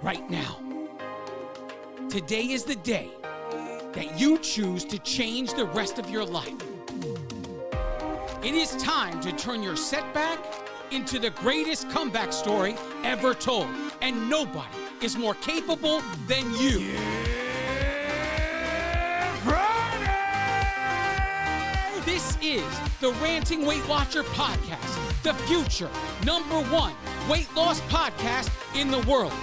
right now. Today is the day that you choose to change the rest of your life. It is time to turn your setback into the greatest comeback story ever told, and nobody is more capable than you. This is the Ranting Weight Watcher podcast, the future #1 weight loss podcast in the world.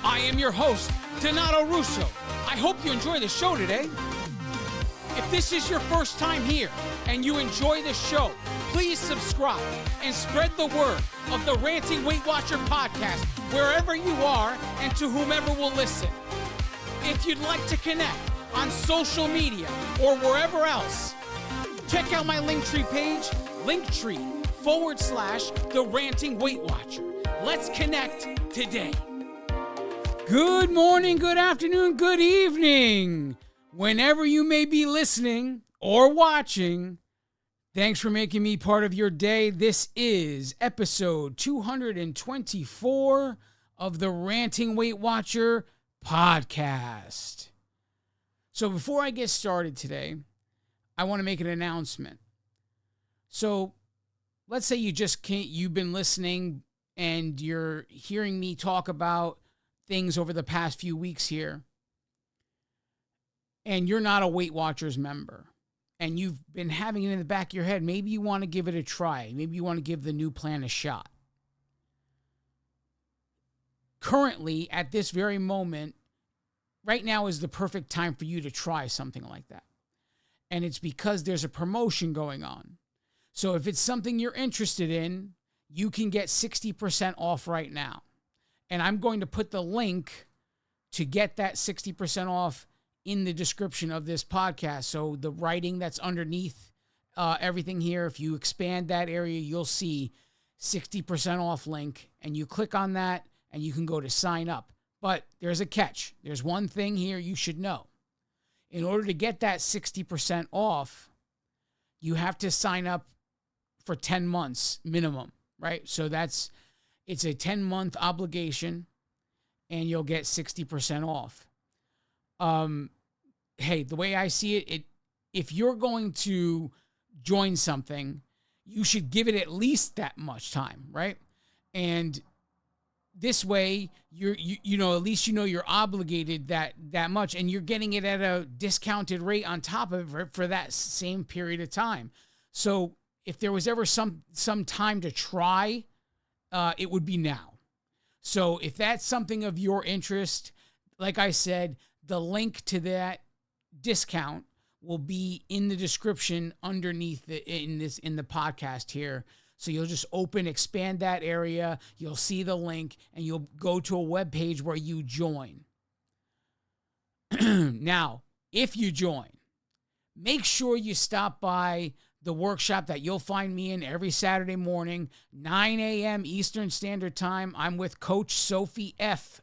I am your host, Donato Russo. I hope you enjoy the show today. If this is your first time here and you enjoy the show, please subscribe and spread the word of the Ranting Weight Watcher podcast wherever you are and to whomever will listen. If you'd like to connect on social media or wherever else, check out my Linktree page, Linktree/the Ranting Weight Watcher. Let's connect today. Good morning, good afternoon, good evening. Whenever you may be listening or watching, thanks for making me part of your day. This is episode 224 of the Ranting Weight Watcher podcast. So before I get started today, I want to make an announcement. So let's say you've been listening and you're hearing me talk about things over the past few weeks here, and you're not a Weight Watchers member, and you've been having it in the back of your head, maybe you want to give it a try. Maybe you want to give the new plan a shot. Currently, at this very moment, right now is the perfect time for you to try something like that. And it's because there's a promotion going on. So if it's something you're interested in, you can get 60% off right now. And I'm going to put the link to get that 60% off in the description of this podcast. So the writing that's underneath everything here, if you expand that area, you'll see 60% off link. And you click on that and you can go to sign up. But there's a catch. There's one thing here you should know. In order to get that 60% off, you have to sign up for 10 months minimum, right? So it's a 10-month obligation, and you'll get 60% off. Hey, the way I see it, if you're going to join something, you should give it at least that much time, right? And this way, at least you're obligated that much, and you're getting it at a discounted rate on top of it for that same period of time. So if there was ever some time to try, it would be now. So if that's something of your interest, like I said, the link to that discount will be in the description underneath in the podcast here. So you'll just expand that area, you'll see the link, and you'll go to a web page where you join. Now, if you join, make sure you stop by the workshop that you'll find me in every Saturday morning, 9 a.m. Eastern Standard Time. I'm with Coach Sophie F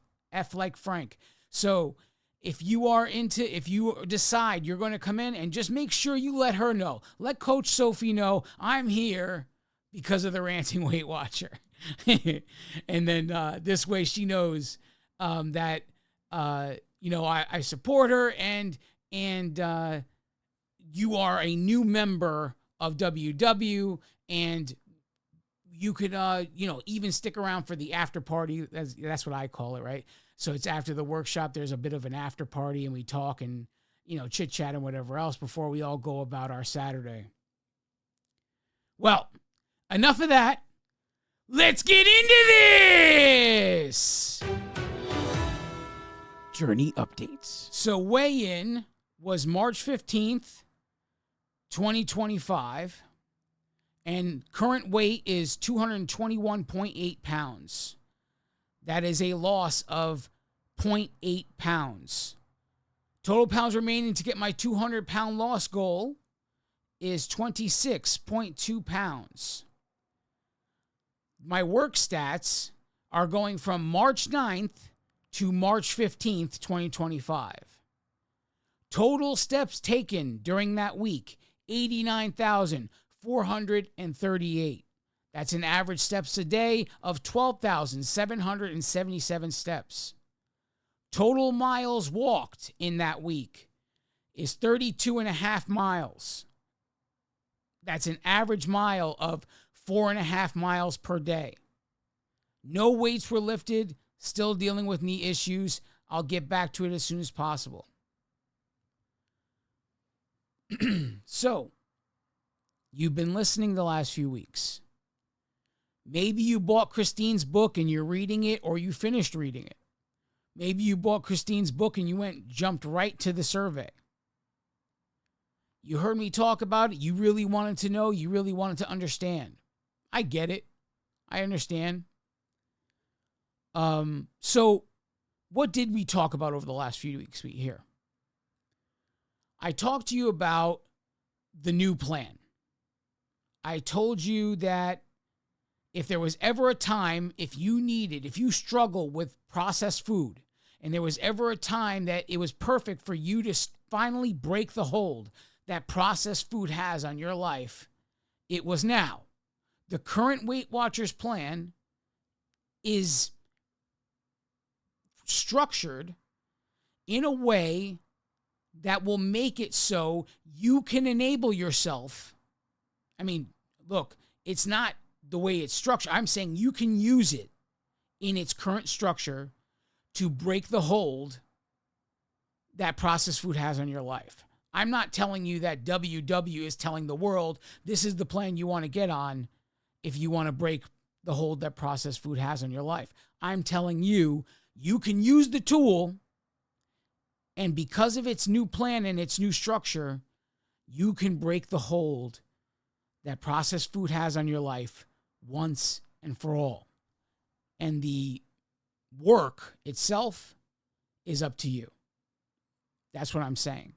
like Frank. So if you decide you're going to come in, and just make sure you let her know. Let Coach Sophie know I'm here because of the Ranting Weight Watcher. And then this way she knows that, I support her, and you are a new member of WW, and you could, even stick around for the after party. That's what I call it, right? So it's after the workshop, there's a bit of an after party, and we talk and, chit chat and whatever else before we all go about our Saturday. Well, enough of that. Let's get into this. Journey updates. So weigh-in was March 15th, 2025, and current weight is 221.8 pounds. That is a loss of 0.8 pounds. Total pounds remaining to get my 200-pound loss goal is 26.2 pounds. My work stats are going from March 9th to March 15th, 2025. Total steps taken during that week, 89,438. That's an average steps a day of 12,777 steps. Total miles walked in that week is 32.5 miles. That's an average mile of 4.5 miles per day. No weights were lifted, still dealing with knee issues. I'll get back to it as soon as possible. So, you've been listening the last few weeks. Maybe you bought Christine's book and you're reading it, or you finished reading it. Maybe you bought Christine's book and you jumped right to the survey. You heard me talk about it. You really wanted to know. You really wanted to understand. I get it. I understand. So what did we talk about over the last few weeks here? I talked to you about the new plan. I told you that if there was ever a time, if you struggle with processed food, and there was ever a time that it was perfect for you to finally break the hold that processed food has on your life, it was now. The current Weight Watchers plan is structured in a way that will make it so you can enable yourself. I mean, look, it's not the way it's structured. I'm saying you can use it in its current structure to break the hold that processed food has on your life. I'm not telling you that WW is telling the world this is the plan you want to get on if you want to break the hold that processed food has on your life. I'm telling you, you can use the tool, and because of its new plan and its new structure, you can break the hold that processed food has on your life once and for all. And the work itself is up to you. That's what I'm saying.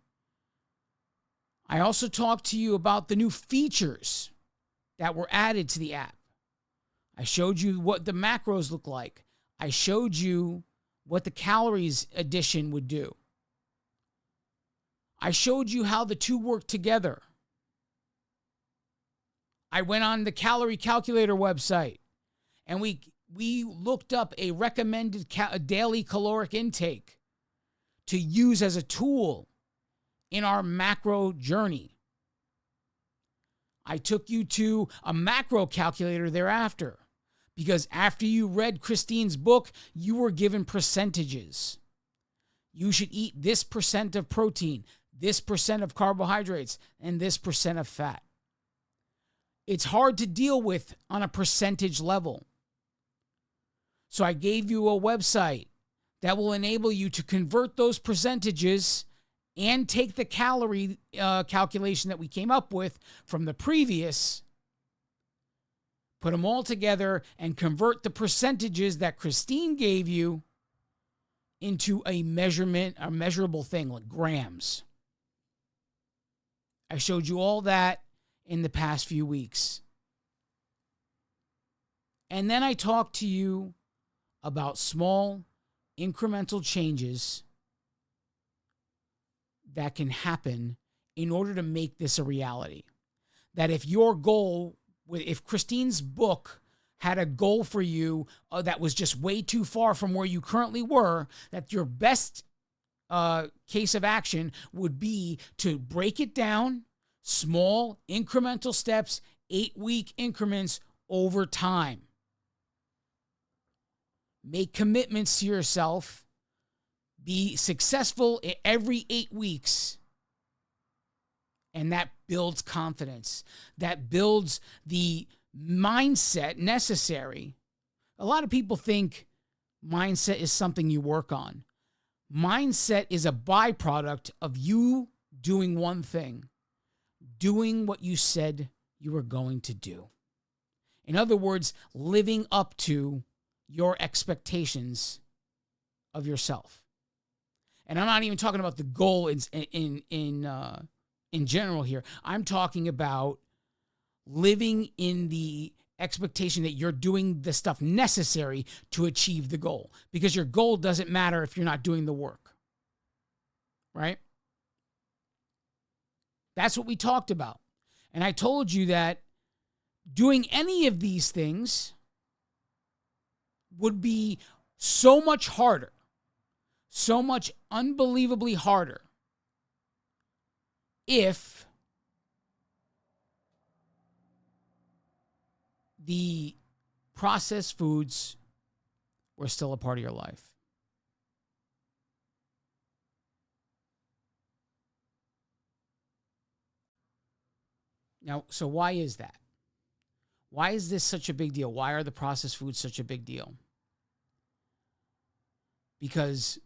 I also talked to you about the new features that were added to the app. I showed you what the macros look like. I showed you what the calories addition would do. I showed you how the two work together. I went on the calorie calculator website and we looked up a recommended daily caloric intake to use as a tool in our macro journey. I took you to a macro calculator thereafter, because after you read Christine's book, you were given percentages. You should eat this percent of protein, this percent of carbohydrates, and this percent of fat. It's hard to deal with on a percentage level. So I gave you a website that will enable you to convert those percentages and take the calorie calculation that we came up with from the previous, put them all together, and convert the percentages that Christine gave you into a measurable thing like grams. I showed you all that in the past few weeks. And then I talked to you about small incremental changes that can happen in order to make this a reality. That if your goal, if Christine's book had a goal for you that was just way too far from where you currently were, that your best case of action would be to break it down, small incremental steps, 8-week increments over time. Make commitments to yourself. Be successful every 8 weeks. And that builds confidence. That builds the mindset necessary. A lot of people think mindset is something you work on. Mindset is a byproduct of you doing one thing, doing what you said you were going to do. In other words, living up to your expectations of yourself. And I'm not even talking about the goal in general here. I'm talking about living in the expectation that you're doing the stuff necessary to achieve the goal. Because your goal doesn't matter if you're not doing the work. Right? That's what we talked about. And I told you that doing any of these things would be so much harder, so much unbelievably harder if the processed foods were still a part of your life. Now, so why is that? Why is this such a big deal? Why are the processed foods such a big deal? Because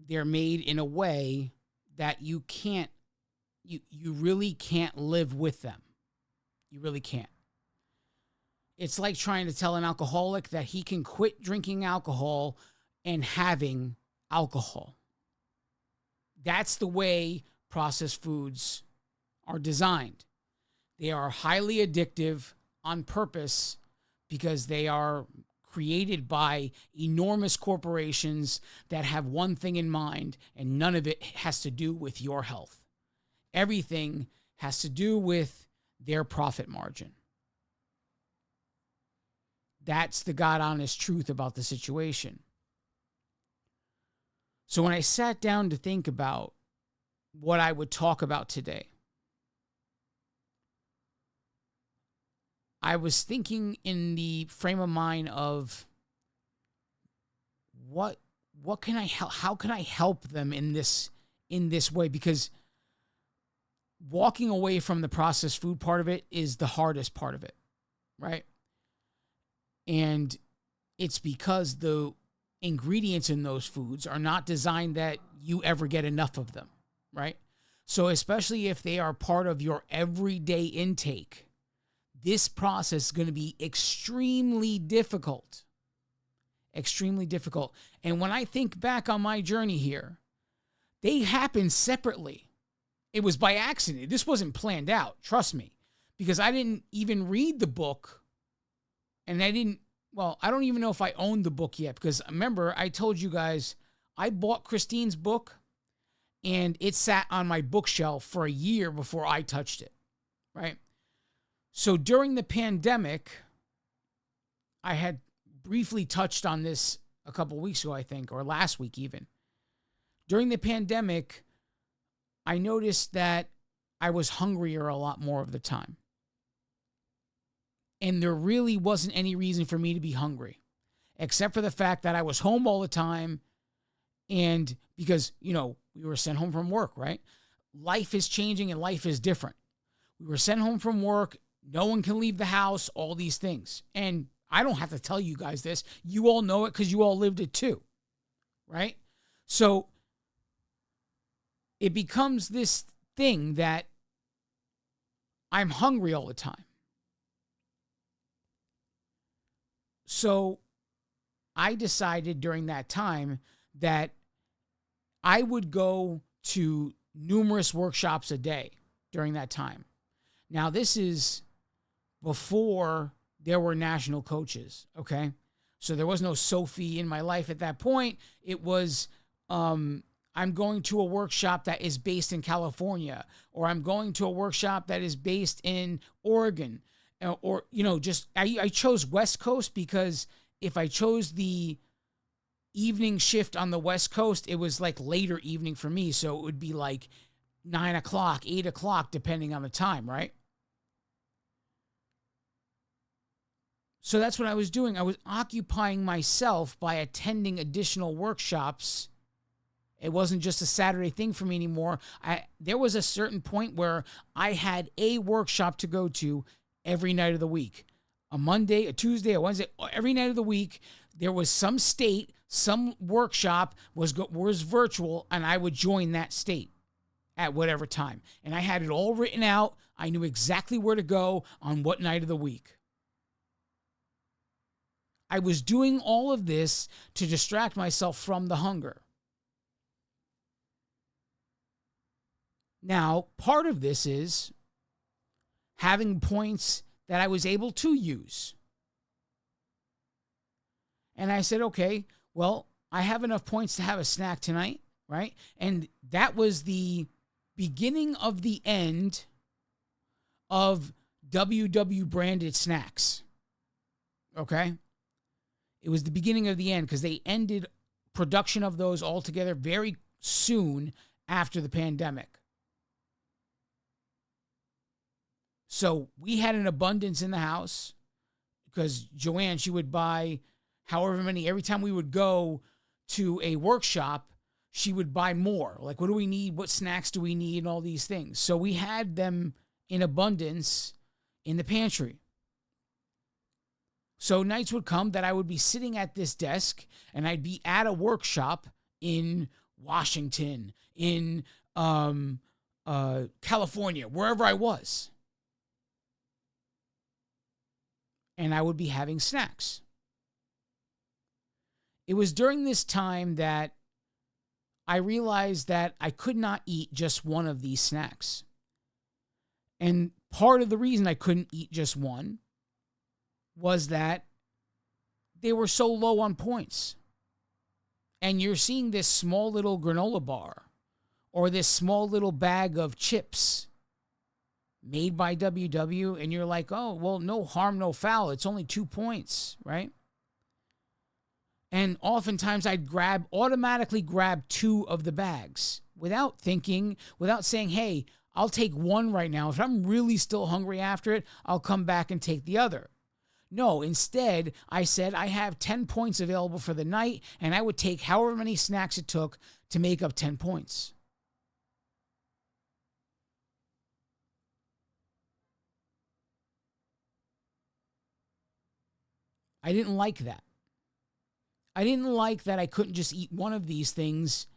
they're made in a way that you really can't live with them. You really can't. It's like trying to tell an alcoholic that he can quit drinking alcohol and having alcohol. That's the way processed foods are designed. They are highly addictive on purpose because they are created by enormous corporations that have one thing in mind, and none of it has to do with your health. Everything has to do with their profit margin. That's the God honest truth about the situation. So when I sat down to think about what I would talk about today, I was thinking in the frame of mind of what can I help? How can I help them in this way? Because walking away from the processed food part of it is the hardest part of it, right? And it's because the ingredients in those foods are not designed that you ever get enough of them, right? So especially if they are part of your everyday intake, this process is going to be extremely difficult. Extremely difficult. And when I think back on my journey here, they happened separately. It was by accident. This wasn't planned out, trust me, because I didn't even read the book. And I don't even know if I owned the book yet, because remember, I told you guys, I bought Christine's book and it sat on my bookshelf for a year before I touched it, right? So during the pandemic, I had briefly touched on this a couple weeks ago, I think, or last week even. During the pandemic, I noticed that I was hungrier a lot more of the time. And there really wasn't any reason for me to be hungry, except for the fact that I was home all the time. And because, we were sent home from work, right? Life is changing and life is different. We were sent home from work. No one can leave the house, all these things. And I don't have to tell you guys this. You all know it because you all lived it too, right? So it becomes this thing that I'm hungry all the time. So I decided during that time that I would go to numerous workshops a day during that time. Now, this is before there were national coaches, okay? So there was no Sophie in my life at that point. It was, I'm going to a workshop that is based in California, or I'm going to a workshop that is based in Oregon. Or, I chose West Coast because if I chose the evening shift on the West Coast, it was like later evening for me. So it would be like 9 o'clock, 8 o'clock, depending on the time, right? So that's what I was doing. I was occupying myself by attending additional workshops. It wasn't just a Saturday thing for me anymore. There was a certain point where I had a workshop to go to every night of the week. A Monday, a Tuesday, a Wednesday, every night of the week, there was some state, some workshop was virtual, and I would join that state at whatever time. And I had it all written out. I knew exactly where to go on what night of the week. I was doing all of this to distract myself from the hunger. Now, part of this is having points that I was able to use. And I said, okay, well, I have enough points to have a snack tonight, right? And that was the beginning of the end of WW branded snacks. Okay? It was the beginning of the end because they ended production of those altogether very soon after the pandemic. So we had an abundance in the house because Joanne, she would buy however many, every time we would go to a workshop, she would buy more. Like, what do we need? What snacks do we need? And all these things. So we had them in abundance in the pantry. So nights would come that I would be sitting at this desk and I'd be at a workshop in Washington, in California, wherever I was. And I would be having snacks. It was during this time that I realized that I could not eat just one of these snacks. And part of the reason I couldn't eat just one was that they were so low on points. And you're seeing this small little granola bar or this small little bag of chips made by WW, and you're like, oh, well, no harm, no foul. It's only 2 points, right? And oftentimes I'd automatically grab 2 of the bags without thinking, without saying, hey, I'll take one right now. If I'm really still hungry after it, I'll come back and take the other. No, instead, I said I have 10 points available for the night, and I would take however many snacks it took to make up 10 points. I didn't like that. I didn't like that I couldn't just eat one of these things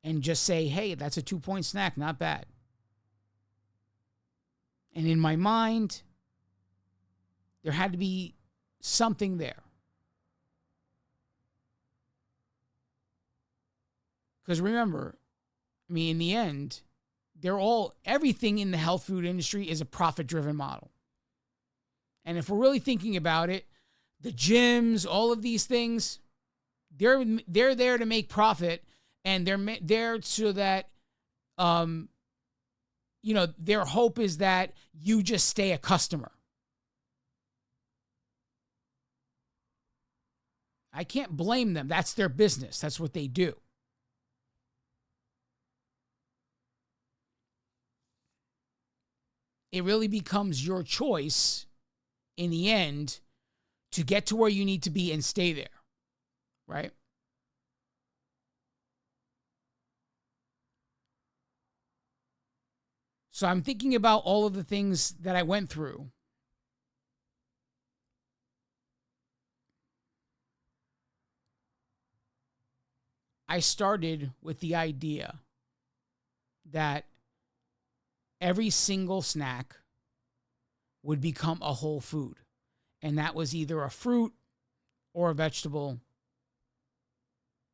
and just say, hey, that's a 2-point snack, not bad. And in my mind, there had to be something there. Because remember, I mean, in the end, everything in the health food industry is a profit-driven model. And if we're really thinking about it, the gyms, all of these things, they're there to make profit, and they're there so that, their hope is that you just stay a customer. I can't blame them. That's their business. That's what they do. It really becomes your choice in the end to get to where you need to be and stay there, right? So I'm thinking about all of the things that I went through. I started with the idea that every single snack would become a whole food. And that was either a fruit or a vegetable,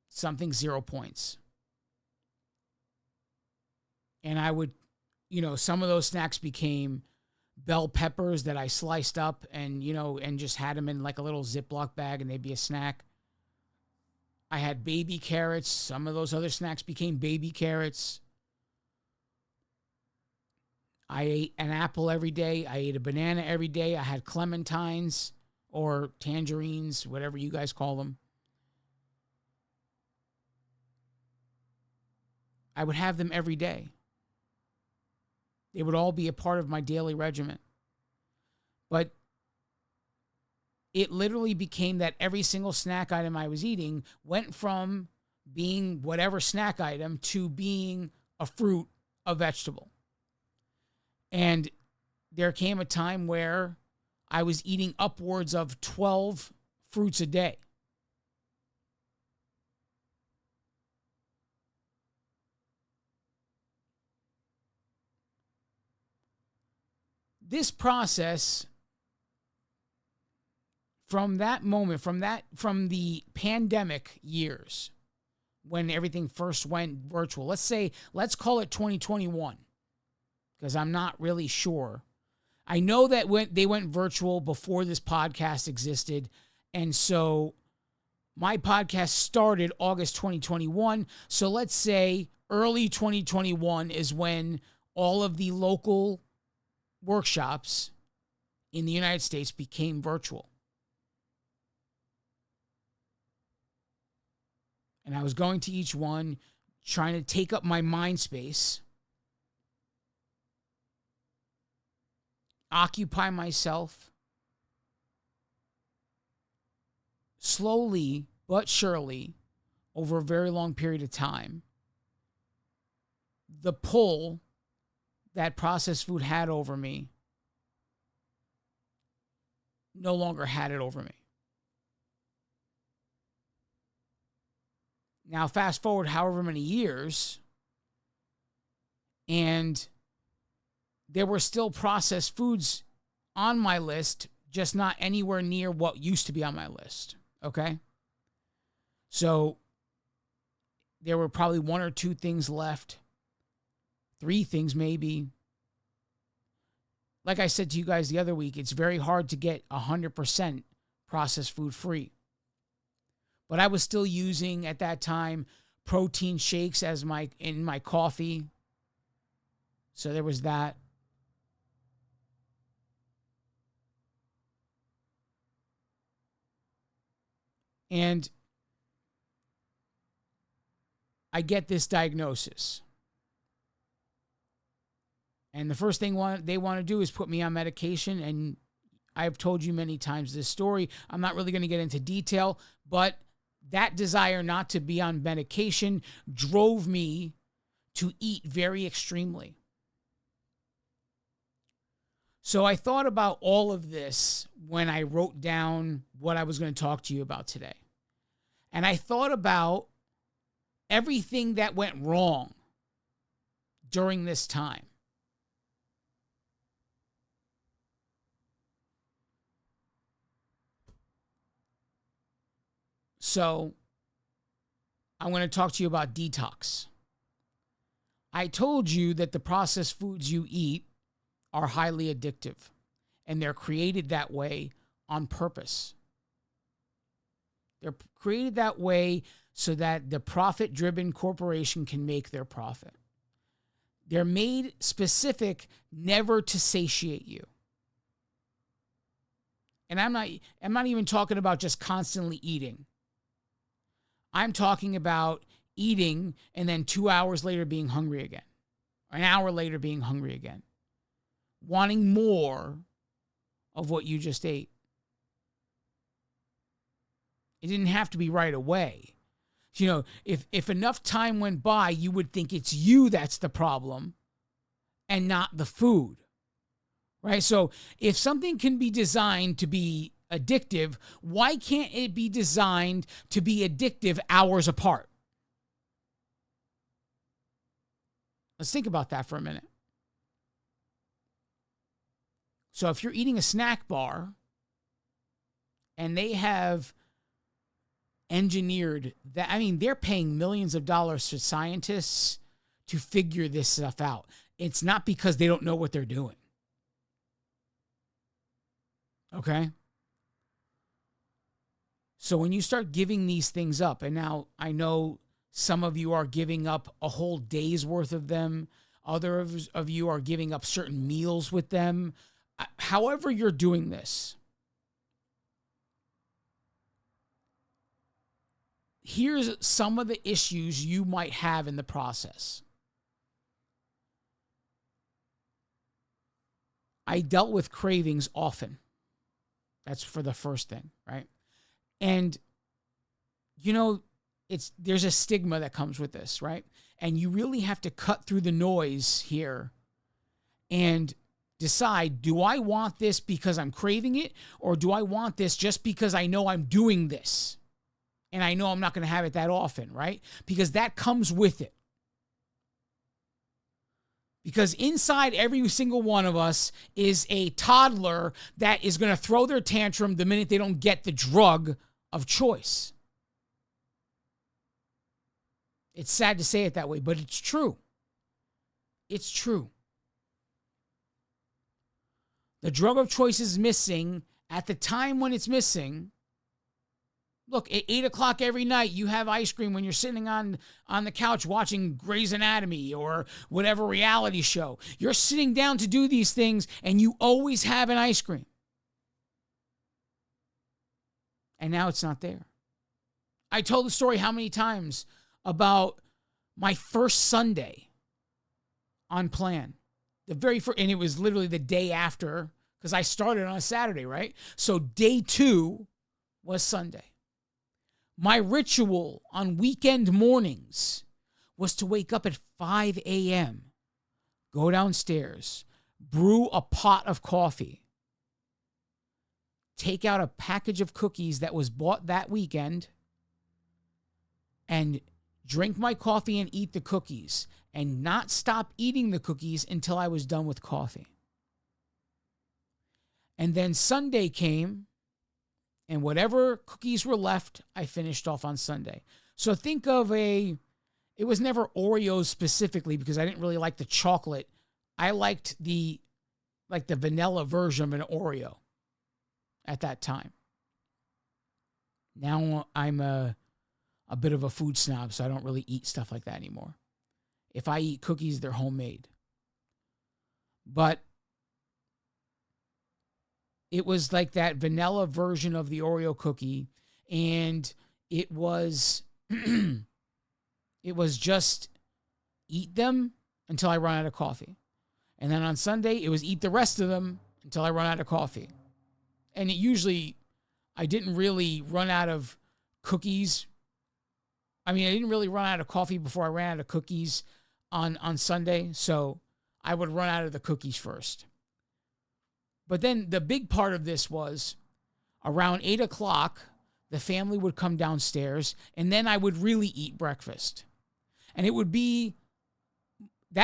something 0 points. And I would, some of those snacks became bell peppers that I sliced up and just had them in like a little Ziploc bag and they'd be a snack. I had baby carrots. Some of those other snacks became baby carrots. I ate an apple every day. I ate a banana every day. I had clementines or tangerines, whatever you guys call them. I would have them every day. They would all be a part of my daily regimen. But it literally became that every single snack item I was eating went from being whatever snack item to being a fruit, a vegetable. And there came a time where I was eating upwards of 12 fruits a day. This process, from that moment, from the pandemic years, when everything first went virtual, let's call it 2021. Because I'm not really sure. I know that they went virtual before this podcast existed. And so my podcast started August 2021. So let's say early 2021 is when all of the local workshops in the United States became virtual. And I was going to each one, trying to take up my mind space, occupy myself. Slowly but surely, over a very long period of time, the pull that processed food had over me no longer had it over me. Now, fast forward however many years, and there were still processed foods on my list, just not anywhere near what used to be on my list. Okay? So there were probably 1 or 2 things left, 3 things maybe. Like I said to you guys the other week, it's very hard to get 100% processed food free. But I was still using, at that time, protein shakes as in my coffee. So there was that. And I get this diagnosis. And the first thing they want to do is put me on medication. And I've told you many times this story. I'm not really going to get into detail, but that desire not to be on medication drove me to eat very extremely. So I thought about all of this when I wrote down what I was going to talk to you about today. And I thought about everything that went wrong during this time. So I'm going to talk to you about detox. I told you that the processed foods you eat are highly addictive, and they're created that way on purpose. They're created that way so that the profit-driven corporation can make their profit. They're made specific never to satiate you. And I'm not even talking about just constantly eating. I'm talking about eating and then 2 hours later being hungry again, or an hour later being hungry again, wanting more of what you just ate. It didn't have to be right away. You know, if enough time went by, you would think it's you that's the problem and not the food, right? So if something can be designed to be addictive, why can't it be designed to be addictive hours apart? Let's think about that for a minute. So if you're eating a snack bar and they have engineered that, I mean, they're paying millions of dollars to scientists to figure this stuff out. It's not because they don't know what they're doing. Okay? So when you start giving these things up, and now I know some of you are giving up a whole day's worth of them. Others of you are giving up certain meals with them. However you're doing this, here's some of the issues you might have in the process. I dealt with cravings often. That's for the first thing, right? And, you know, there's a stigma that comes with this, right? And you really have to cut through the noise here and decide, do I want this because I'm craving it, or do I want this just because I know I'm doing this and I know I'm not going to have it that often, right? Because that comes with it. Because inside every single one of us is a toddler that is going to throw their tantrum the minute they don't get the drug of choice. It's sad to say it that way, but it's true. It's true. The drug of choice is missing at the time when it's missing. Look, at 8 o'clock every night, you have ice cream when you're sitting on the couch watching Grey's Anatomy or whatever reality show. You're sitting down to do these things, and you always have an ice cream. And now it's not there. I told the story how many times about my first Sunday on plan. The very first, and it was literally the day after, because I started on a Saturday, right? So day 2 was Sunday. My ritual on weekend mornings was to wake up at 5 a.m., go downstairs, brew a pot of coffee, take out a package of cookies that was bought that weekend, and drink my coffee and eat the cookies, and not stop eating the cookies until I was done with coffee. And then Sunday came, and whatever cookies were left, I finished off on Sunday. So think of it was never Oreos specifically because I didn't really like the chocolate. I liked the vanilla version of an Oreo at that time. Now I'm a bit of a food snob, so I don't really eat stuff like that anymore. If I eat cookies, they're homemade. But it was like that vanilla version of the Oreo cookie, and it was it was just eat them until I run out of coffee. And then on Sunday, it was eat the rest of them until I run out of coffee. And I didn't really run out of cookies. I didn't really run out of coffee before I ran out of cookies on Sunday, so I would run out of the cookies first. But then the big part of this was around 8 o'clock, the family would come downstairs, and then I would really eat breakfast. And that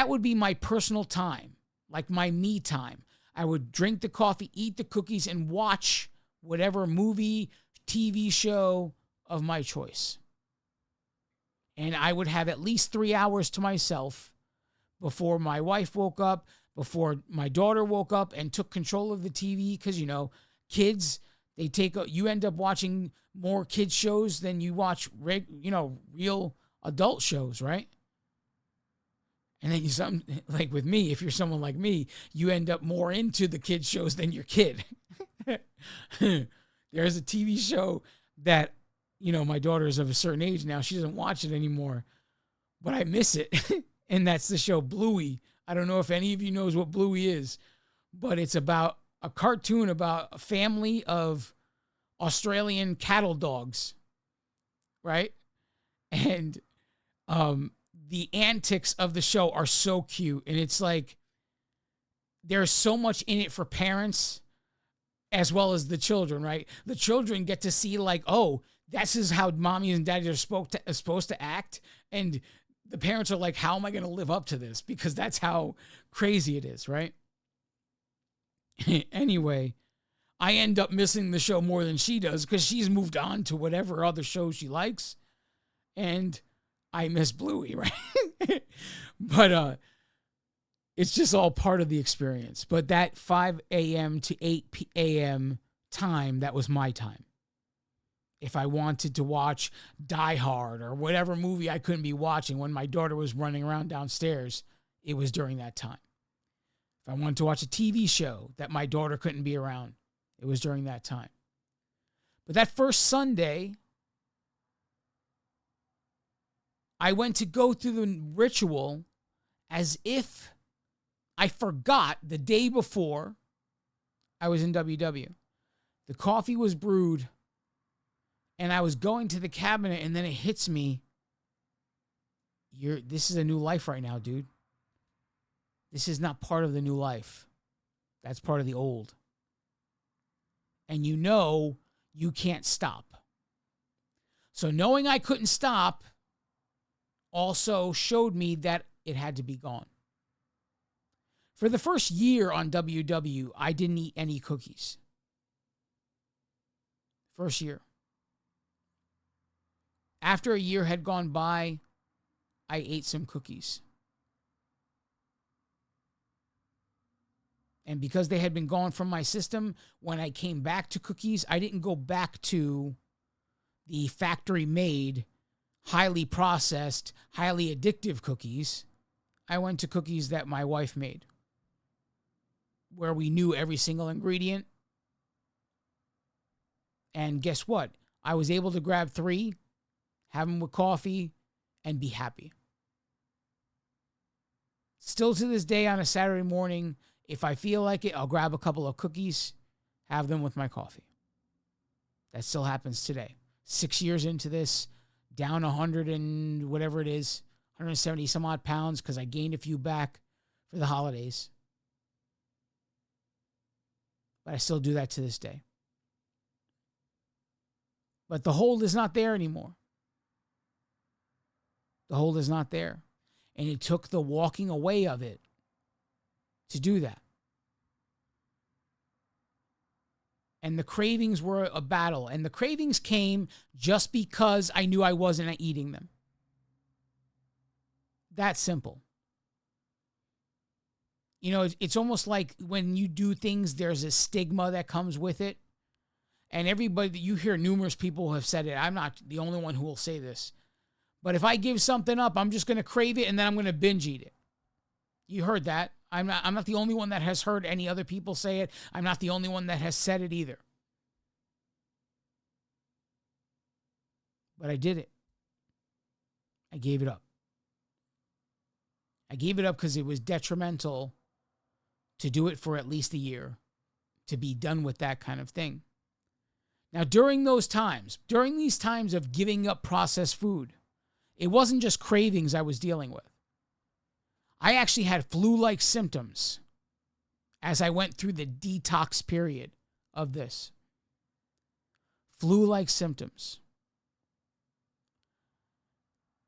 would be my personal time, like my me time. I would drink the coffee, eat the cookies, and watch whatever movie, TV show of my choice. And I would have at least 3 hours to myself before my wife woke up, before my daughter woke up and took control of the TV. Because, kids, you end up watching more kids shows than you watch, real adult shows, right? And then like with me, if you're someone like me, you end up more into the kids shows than your kid. There's a TV show that, my daughter is of a certain age now. She doesn't watch it anymore, but I miss it. And that's the show Bluey. I don't know if any of you knows what Bluey is, but it's about a cartoon about a family of Australian cattle dogs, right? And the antics of the show are so cute. And it's like there's so much in it for parents as well as the children, right? The children get to see like, oh, this is how mommy and daddy are supposed to act. And the parents are like, how am I going to live up to this? Because that's how crazy it is, right? Anyway, I end up missing the show more than she does because she's moved on to whatever other show she likes. And I miss Bluey, right? But it's just all part of the experience. But that 5 a.m. to 8 a.m. time, that was my time. If I wanted to watch Die Hard or whatever movie I couldn't be watching when my daughter was running around downstairs, it was during that time. If I wanted to watch a TV show that my daughter couldn't be around, it was during that time. But that first Sunday, I went to go through the ritual as if I forgot the day before I was in WW. The coffee was brewed, and I was going to the cabinet, and then it hits me. This is a new life right now, dude. This is not part of the new life. That's part of the old. And you can't stop. So knowing I couldn't stop also showed me that it had to be gone. For the first year on WW, I didn't eat any cookies. First year. After a year had gone by, I ate some cookies. And because they had been gone from my system, when I came back to cookies, I didn't go back to the factory-made, highly processed, highly addictive cookies. I went to cookies that my wife made, where we knew every single ingredient. And guess what? I was able to grab 3 have them with coffee, and be happy. Still to this day on a Saturday morning, if I feel like it, I'll grab a couple of cookies, have them with my coffee. That still happens today. 6 years into this, down 100 and whatever it is, 170 some odd pounds because I gained a few back for the holidays. But I still do that to this day. But the hold is not there anymore. The hold is not there. And it took the walking away of it to do that. And the cravings were a battle. And the cravings came just because I knew I wasn't eating them. That simple. You know, it's almost like when you do things, there's a stigma that comes with it. And everybody, you hear numerous people who have said it. I'm not the only one who will say this. But if I give something up, I'm just going to crave it and then I'm going to binge eat it. You heard that. I'm not the only one that has heard any other people say it. I'm not the only one that has said it either. But I did it. I gave it up. I gave it up because it was detrimental to do it for at least a year, to be done with that kind of thing. Now, during these times of giving up processed food, it wasn't just cravings I was dealing with. I actually had flu-like symptoms as I went through the detox period of this. Flu-like symptoms.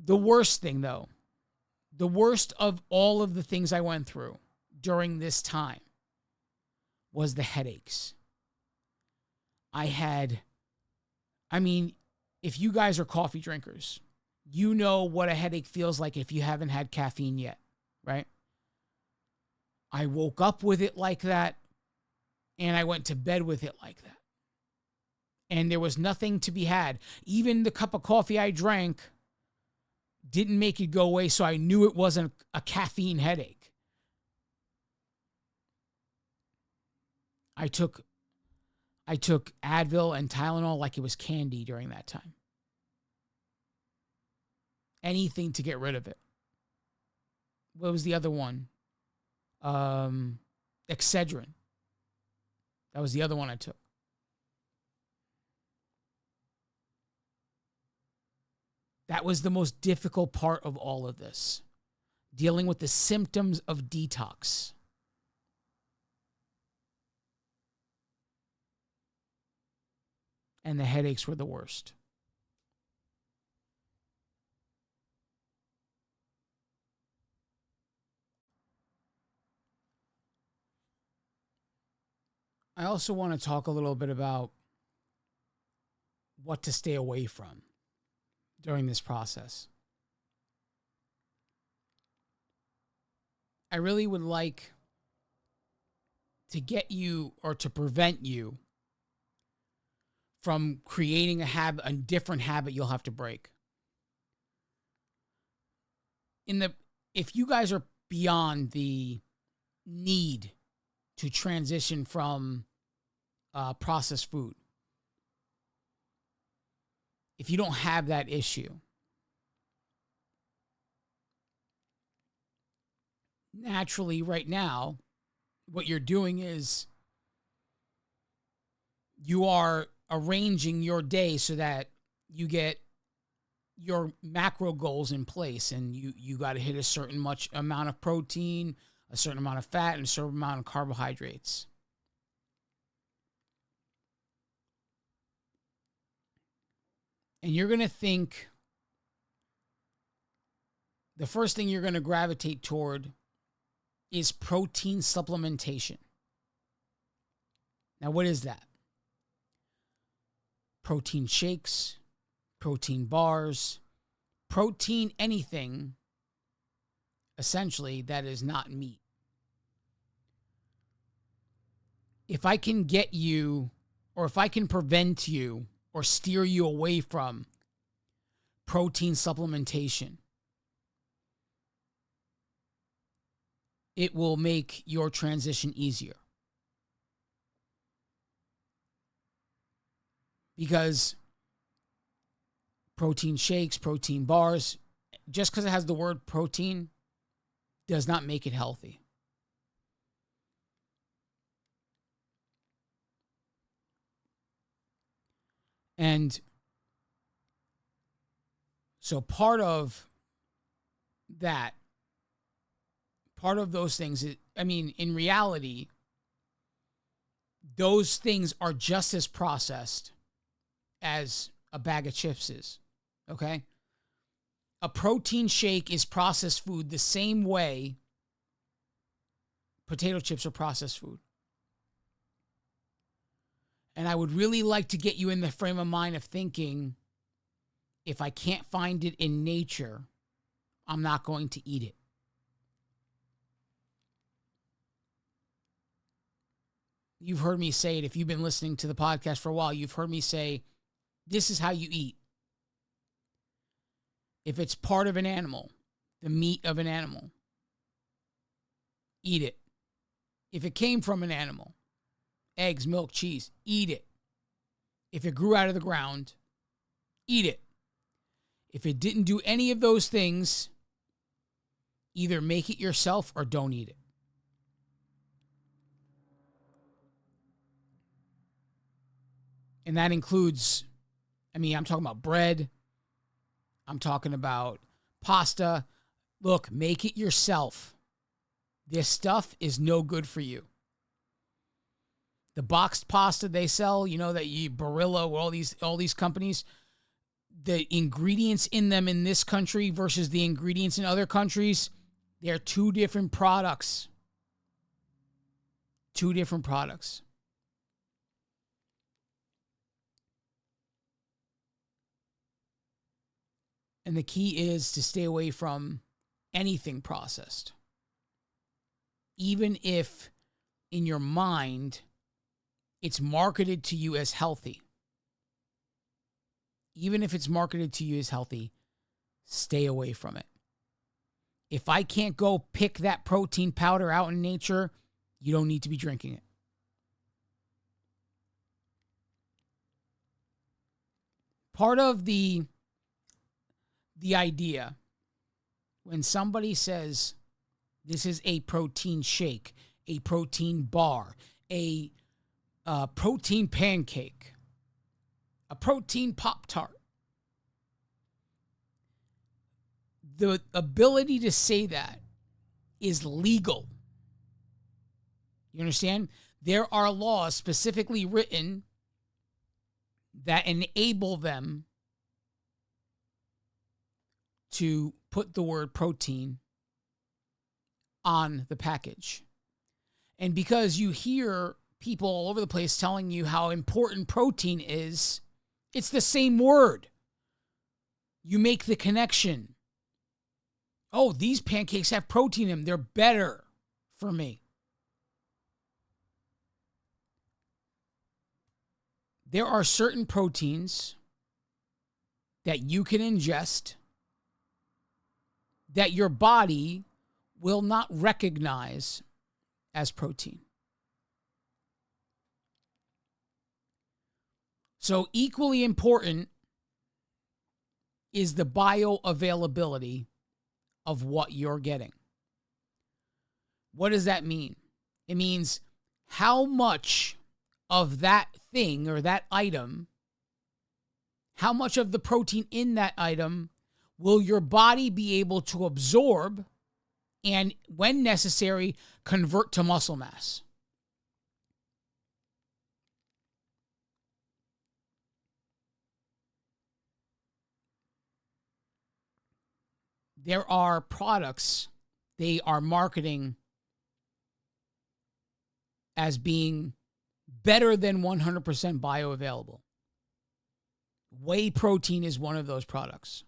The worst thing, though, the worst of all of the things I went through during this time was the headaches. If you guys are coffee drinkers, you know what a headache feels like if you haven't had caffeine yet, right? I woke up with it like that, and I went to bed with it like that. And there was nothing to be had. Even the cup of coffee I drank didn't make it go away, so I knew it wasn't a caffeine headache. I took Advil and Tylenol like it was candy during that time. Anything to get rid of it. What was the other one? Excedrin. That was the other one I took. That was the most difficult part of all of this. Dealing with the symptoms of detox. And the headaches were the worst. I also want to talk a little bit about what to stay away from during this process. I really would like to get you or to prevent you from creating a different habit you'll have to break. If you guys are beyond the need to transition from processed food, if you don't have that issue, naturally right now, what you're doing is you are arranging your day so that you get your macro goals in place, and you got to hit a certain amount of protein, a certain amount of fat, and a certain amount of carbohydrates. And you're going to think the first thing you're going to gravitate toward is protein supplementation. Now, what is that? Protein shakes, protein bars, protein anything, essentially, that is not meat. If I can get you, or if I can prevent you or steer you away from protein supplementation, it will make your transition easier. Because protein shakes, protein bars. Just because it has the word protein does not make it healthy. And so part of those things, in reality, those things are just as processed as a bag of chips is, okay? A protein shake is processed food the same way potato chips are processed food. And I would really like to get you in the frame of mind of thinking, if I can't find it in nature, I'm not going to eat it. You've heard me say it. If you've been listening to the podcast for a while, you've heard me say, this is how you eat. If it's part of an animal, the meat of an animal, eat it. If it came from an animal, eggs, milk, cheese, eat it. If it grew out of the ground, eat it. If it didn't do any of those things, either make it yourself or don't eat it. And that includes, I'm talking about bread. I'm talking about pasta. Look, make it yourself. This stuff is no good for you. The boxed pasta they sell, Barilla, all these companies, the ingredients in them in this country versus the ingredients in other countries, they're two different products. Two different products. And the key is to stay away from anything processed. Even if in your mind it's marketed to you as healthy. Even if it's marketed to you as healthy, stay away from it. If I can't go pick that protein powder out in nature, you don't need to be drinking it. Part of the idea when somebody says this is a protein shake, a protein bar, a protein pancake, a protein Pop-Tart, the ability to say that is legal. You understand? There are laws specifically written that enable them to put the word protein on the package. And because you hear people all over the place telling you how important protein is, it's the same word. You make the connection. Oh, these pancakes have protein in them. They're better for me. There are certain proteins that you can ingest that your body will not recognize as protein. So equally important is the bioavailability of what you're getting. What does that mean? It means how much of that thing or that item, how much of the protein in that item will your body be able to absorb and, when necessary, convert to muscle mass? There are products they are marketing as being better than 100% bioavailable. Whey protein is one of those products.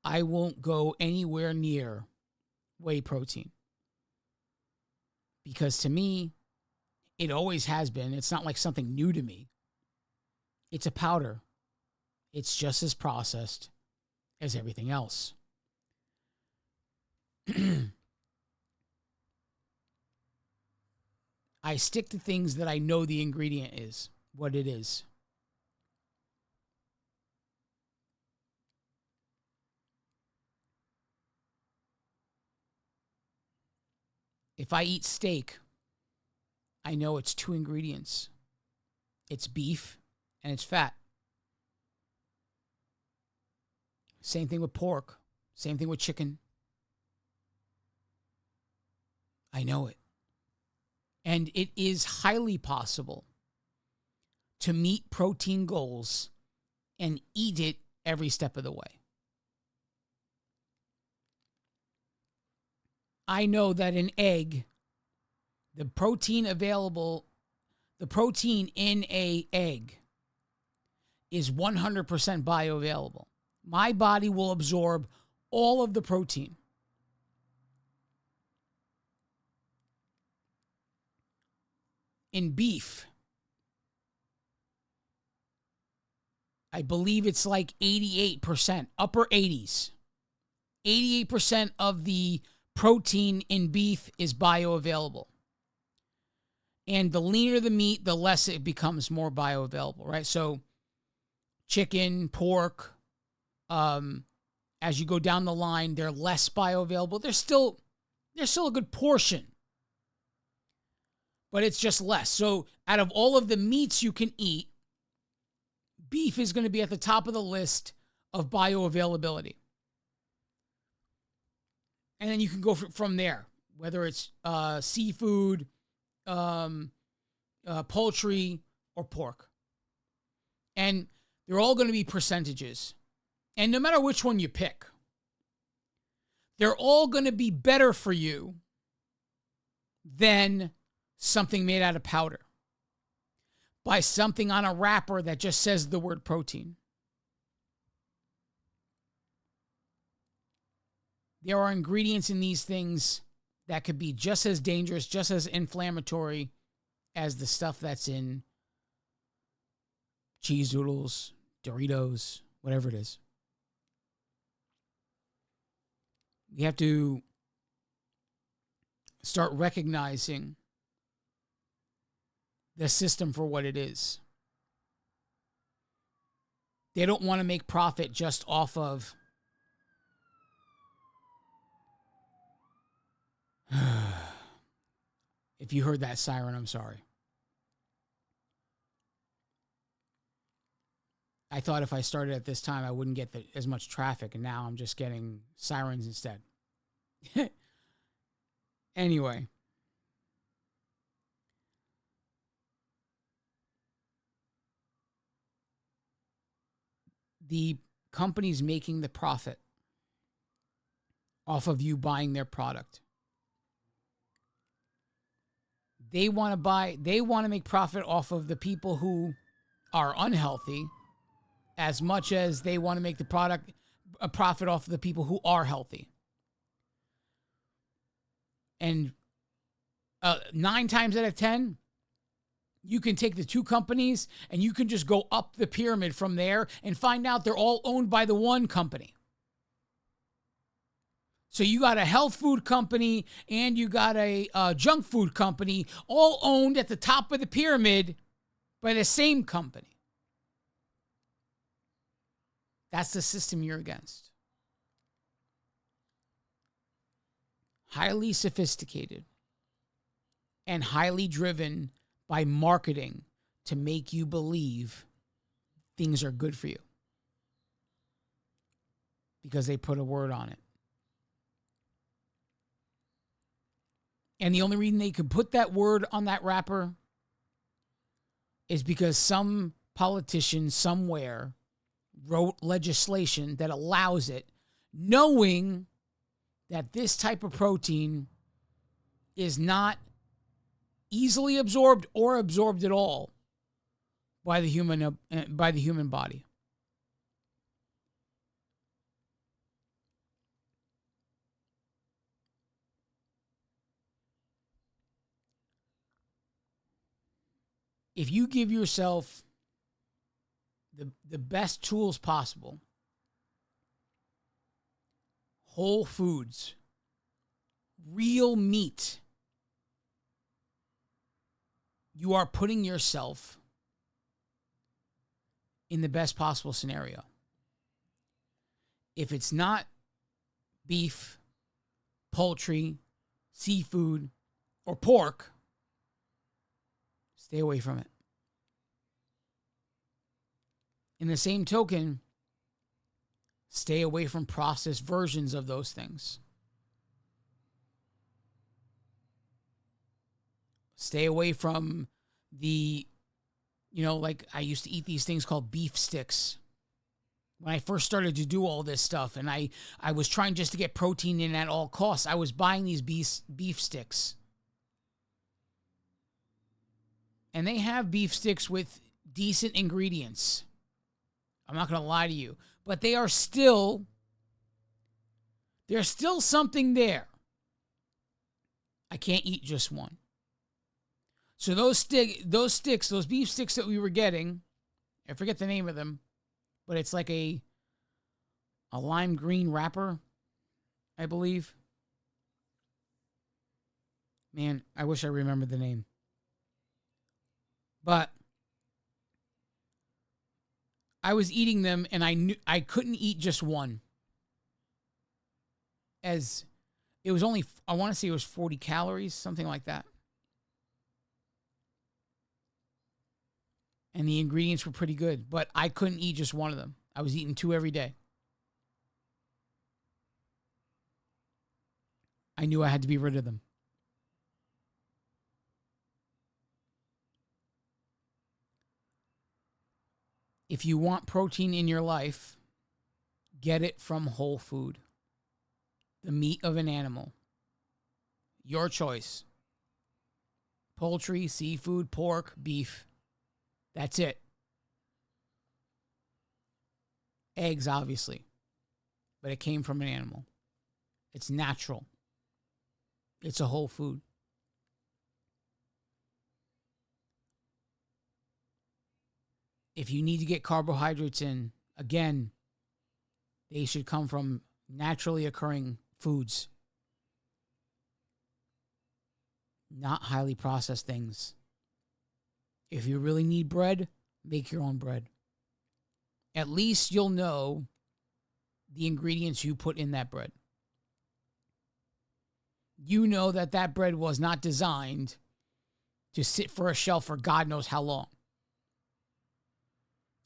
I won't go anywhere near whey protein because to me, it always has been. It's not like something new to me. It's a powder. It's just as processed as everything else. I stick to things that I know the ingredient is. what it is. If I eat steak, I know it's 2 ingredients. It's beef and it's fat. Same thing with pork. Same thing with chicken. I know it. And it is highly possible to meet protein goals and eat it every step of the way. I know that an egg, the protein in a egg is 100% bioavailable. My body will absorb all of the protein. In beef, I believe it's like 88%, upper 80s. 88% of the protein in beef is bioavailable. And the leaner the meat, the less it becomes more bioavailable, right? So chicken, pork, as you go down the line, they're less bioavailable. There's still a good portion, but it's just less. So out of all of the meats you can eat, beef is going to be at the top of the list of bioavailability. And then you can go from there, whether it's seafood, poultry, or pork. And they're all going to be percentages. And no matter which one you pick, they're all going to be better for you than something made out of powder, by something on a wrapper that just says the word protein. There are ingredients in these things that could be just as dangerous, just as inflammatory as the stuff that's in cheese doodles, Doritos, whatever it is. We have to start recognizing the system for what it is. They don't want to make profit just off of if you heard that siren, I'm sorry. I thought if I started at this time, I wouldn't get as much traffic, and now I'm just getting sirens instead. Anyway. The company's making the profit off of you buying their product. They want to make profit off of the people who are unhealthy as much as they want to make a profit off of the people who are healthy. And 9 times out of 10, you can take the two companies and you can just go up the pyramid from there and find out they're all owned by the one company. So you got a health food company and you got a junk food company, all owned at the top of the pyramid by the same company. That's the system you're against. Highly sophisticated and highly driven by marketing to make you believe things are good for you because they put a word on it. And the only reason they could put that word on that wrapper is because some politician somewhere wrote legislation that allows it, knowing that this type of protein is not easily absorbed or absorbed at all by the human body. If you give yourself the best tools possible, whole foods, real meat, you are putting yourself in the best possible scenario. If it's not beef, poultry, seafood, or pork, stay away from it. In the same token, stay away from processed versions of those things. Stay away from the, like I used to eat these things called beef sticks. When I first started to do all this stuff, and I was trying just to get protein in at all costs, I was buying these beef sticks. And they have beef sticks with decent ingredients. I'm not going to lie to you. But there's still something there. I can't eat just one. So those beef sticks that we were getting, I forget the name of them, but it's like a lime green wrapper, I believe. Man, I wish I remembered the name. But I was eating them, and I knew I couldn't eat just one. As it was only, I want to say it was 40 calories, something like that. And the ingredients were pretty good, but I couldn't eat just one of them. I was eating 2 every day. I knew I had to be rid of them. If you want protein in your life, get it from whole food. The meat of an animal. Your choice. Poultry, seafood, pork, beef. That's it. Eggs, obviously. But it came from an animal. It's natural. It's a whole food. If you need to get carbohydrates in, again, they should come from naturally occurring foods. Not highly processed things. If you really need bread, make your own bread. At least you'll know the ingredients you put in that bread. You know that bread was not designed to sit for a shelf for God knows how long.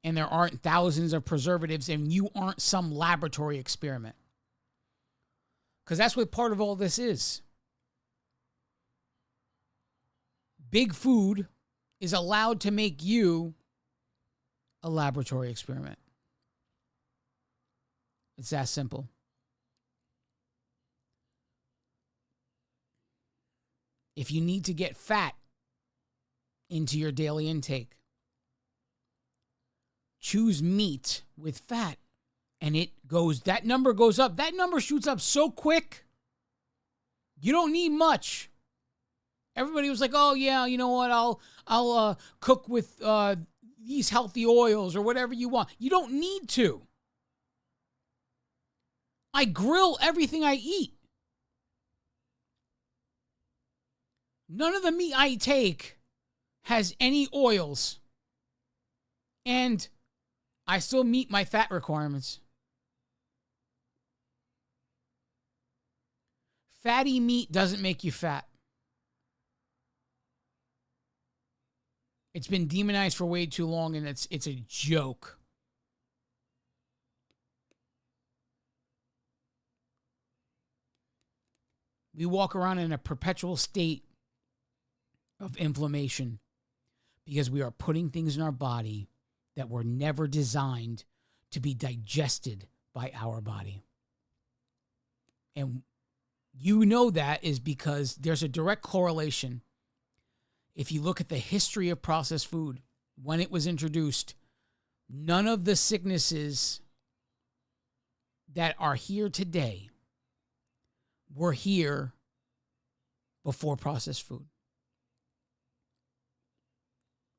And there aren't thousands of preservatives, and you aren't some laboratory experiment. Because that's what part of all this is. Big food is allowed to make you a laboratory experiment. It's that simple. If you need to get fat into your daily intake, choose meat with fat. And that number goes up. That number shoots up so quick. You don't need much. Everybody was like, oh yeah, you know what? I'll cook with these healthy oils or whatever you want. You don't need to. I grill everything I eat. None of the meat I take has any oils. And I still meet my fat requirements. Fatty meat doesn't make you fat. It's been demonized for way too long, and it's a joke. We walk around in a perpetual state of inflammation because we are putting things in our body that were never designed to be digested by our body. And you know that is because there's a direct correlation. If you look at the history of processed food, when it was introduced, none of the sicknesses that are here today were here before processed food.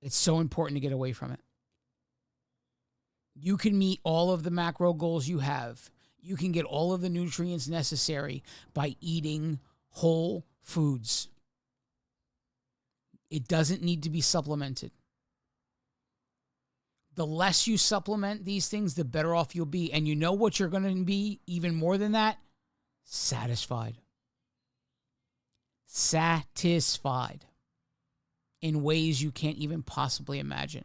It's so important to get away from it. You can meet all of the macro goals you have. You can get all of the nutrients necessary by eating whole foods. It doesn't need to be supplemented. the less you supplement these things, the better off you'll be. And you know what you're going to be even more than that? Satisfied. Satisfied in ways you can't even possibly imagine.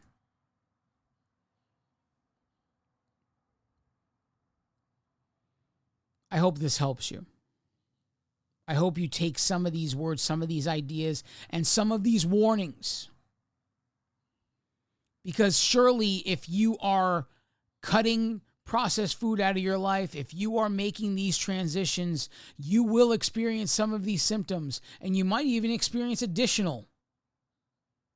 I hope this helps you. I hope you take some of these words, some of these ideas, and some of these warnings. Because surely if you are cutting processed food out of your life, if you are making these transitions, you will experience some of these symptoms, and you might even experience additional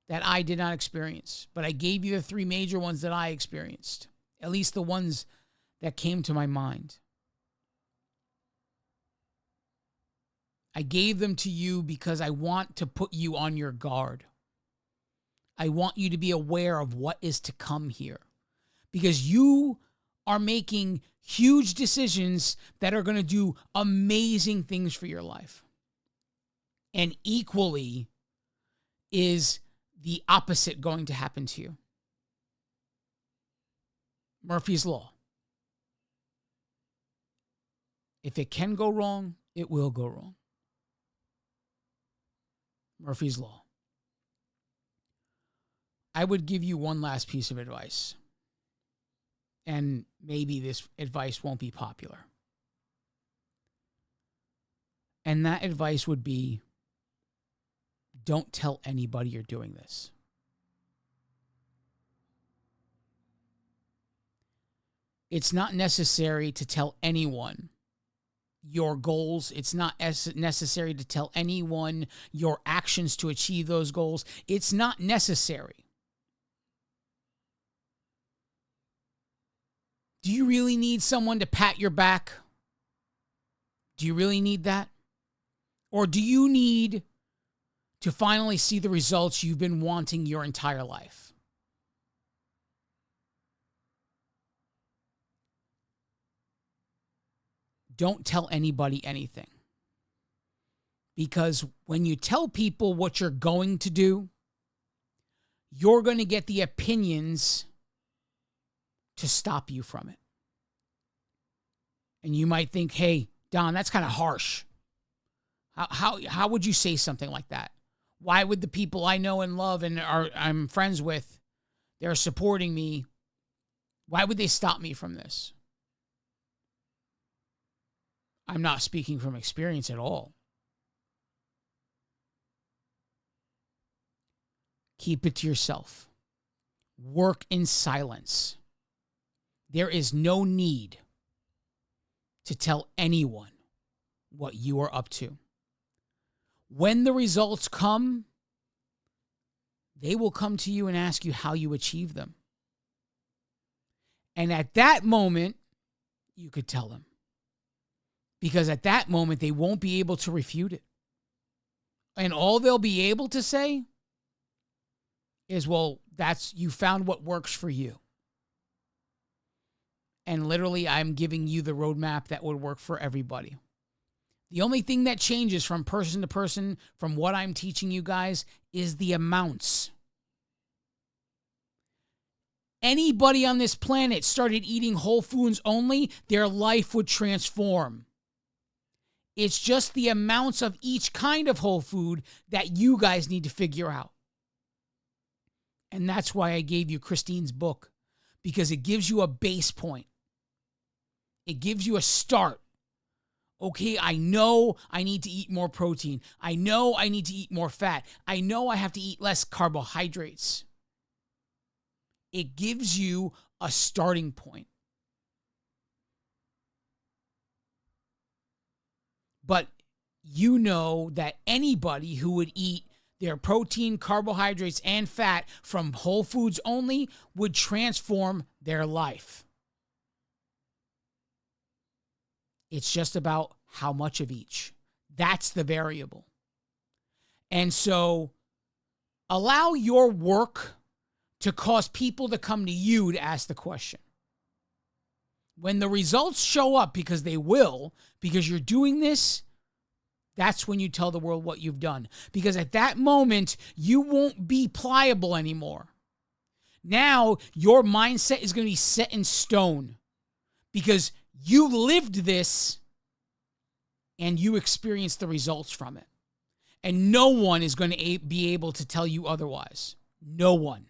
that I did not experience. But I gave you the 3 major ones that I experienced, at least the ones that came to my mind. I gave them to you because I want to put you on your guard. I want you to be aware of what is to come here, because you are making huge decisions that are going to do amazing things for your life. And equally is the opposite going to happen to you. Murphy's Law. If it can go wrong, it will go wrong. Murphy's Law. I would give you one last piece of advice. And maybe this advice won't be popular. And that advice would be, don't tell anybody you're doing this. It's not necessary to tell anyone your goals. It's not necessary to tell anyone your actions to achieve those goals. It's not necessary. Do you really need someone to pat your back? Do you really need that? Or do you need to finally see the results you've been wanting your entire life? Don't tell anybody anything. Because when you tell people what you're going to do, you're going to get the opinions to stop you from it. And you might think, hey, Don, that's kind of harsh. How would you say something like that? Why would the people I know and love and I'm friends with, they're supporting me, why would they stop me from this? I'm not speaking from experience at all. Keep it to yourself. Work in silence. There is no need to tell anyone what you are up to. When the results come, they will come to you and ask you how you achieve them. And at that moment, you could tell them. Because at that moment, they won't be able to refute it. And all they'll be able to say is, well, you found what works for you. And literally, I'm giving you the roadmap that would work for everybody. The only thing that changes from person to person from what I'm teaching you guys is the amounts. Anybody on this planet started eating whole foods only, their life would transform. It's just the amounts of each kind of whole food that you guys need to figure out. And that's why I gave you Christine's book, because it gives you a base point. It gives you a start. Okay, I know I need to eat more protein. I know I need to eat more fat. I know I have to eat less carbohydrates. It gives you a starting point. But you know that anybody who would eat their protein, carbohydrates, and fat from whole foods only would transform their life. It's just about how much of each. That's the variable. And so allow your work to cause people to come to you to ask the question. When the results show up, because they will, because you're doing this, that's when you tell the world what you've done. Because at that moment, you won't be pliable anymore. Now your mindset is going to be set in stone because you lived this and you experienced the results from it. And no one is going to be able to tell you otherwise. No one.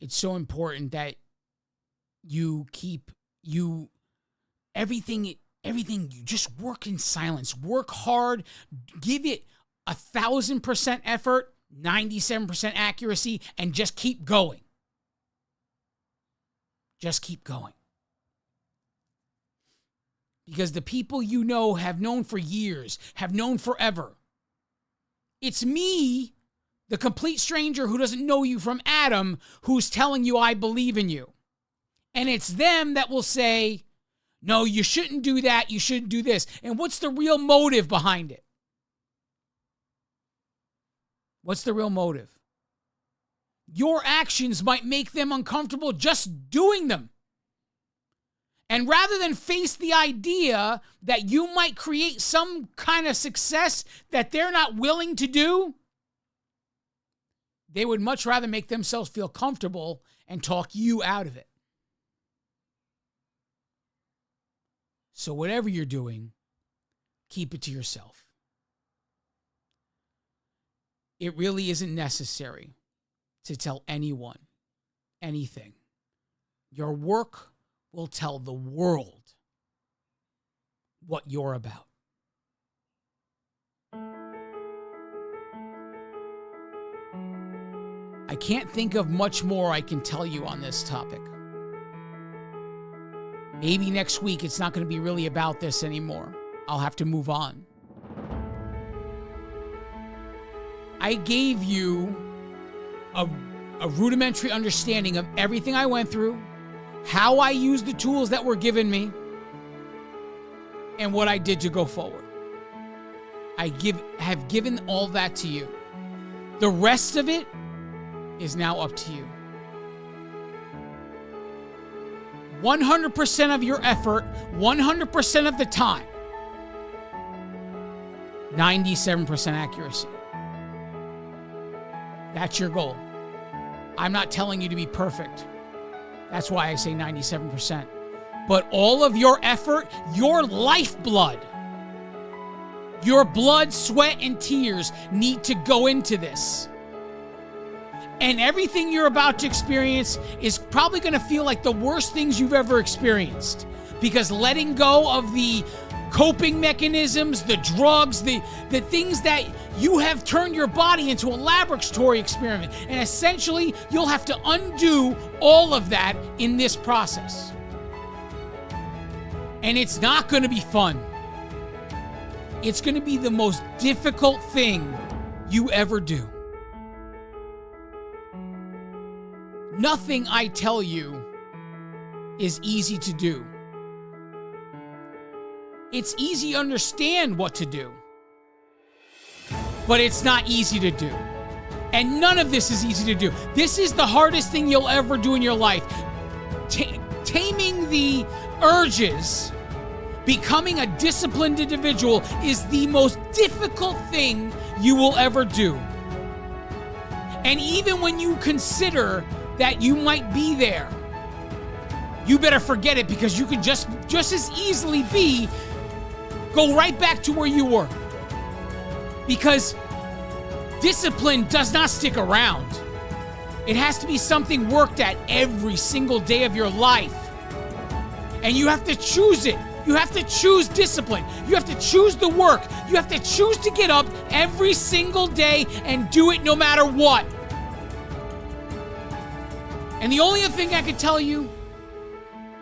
It's so important that you keep everything, you just work in silence, work hard, give it 1,000% effort, 97% accuracy, and just keep going. Just keep going. Because the people you know have known for years, have known forever. It's me, the complete stranger who doesn't know you from Adam, who's telling you I believe in you. And it's them that will say, no, you shouldn't do that, you shouldn't do this. And what's the real motive behind it? What's the real motive? Your actions might make them uncomfortable just doing them. And rather than face the idea that you might create some kind of success that they're not willing to do, they would much rather make themselves feel comfortable and talk you out of it. So whatever you're doing, keep it to yourself. It really isn't necessary to tell anyone anything. Your work will tell the world what you're about. I can't think of much more I can tell you on this topic. Maybe next week it's not going to be really about this anymore. I'll have to move on. I gave you a rudimentary understanding of everything I went through, how I used the tools that were given me, and what I did to go forward. I have given all that to you. The rest of it is now up to you. 100% of your effort, 100% of the time. 97% accuracy. That's your goal. I'm not telling you to be perfect. That's why I say 97%. But all of your effort, your lifeblood, your blood, sweat, and tears need to go into this. And everything you're about to experience is probably going to feel like the worst things you've ever experienced. Because letting go of the coping mechanisms, the drugs, the things that you have turned your body into a laboratory experiment. And essentially, you'll have to undo all of that in this process. And it's not going to be fun. It's going to be the most difficult thing you ever do. Nothing I tell you is easy to do. It's easy to understand what to do, but it's not easy to do. And none of this is easy to do. This is the hardest thing you'll ever do in your life. Taming the urges, becoming a disciplined individual is the most difficult thing you will ever do. And even when you consider that you might be there, you better forget it, because you can just as easily go right back to where you were. Because discipline does not stick around. It has to be something worked at every single day of your life. And you have to choose it. You have to choose discipline. You have to choose the work. You have to choose to get up every single day and do it no matter what. And the only other thing I can tell you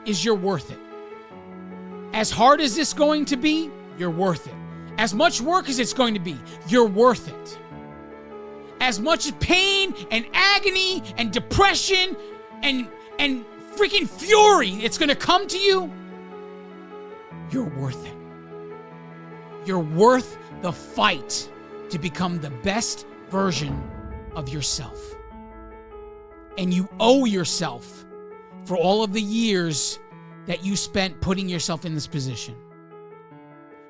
is you're worth it. As hard as it's going to be, you're worth it. As much work as it's going to be, you're worth it. As much pain and agony and depression and freaking fury it's going to come to you, you're worth it. You're worth the fight to become the best version of yourself. And you owe yourself for all of the years that you spent putting yourself in this position.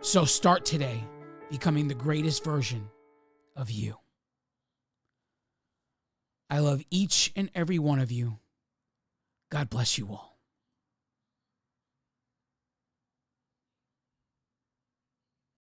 So start today becoming the greatest version of you. I love each and every one of you. God bless you all.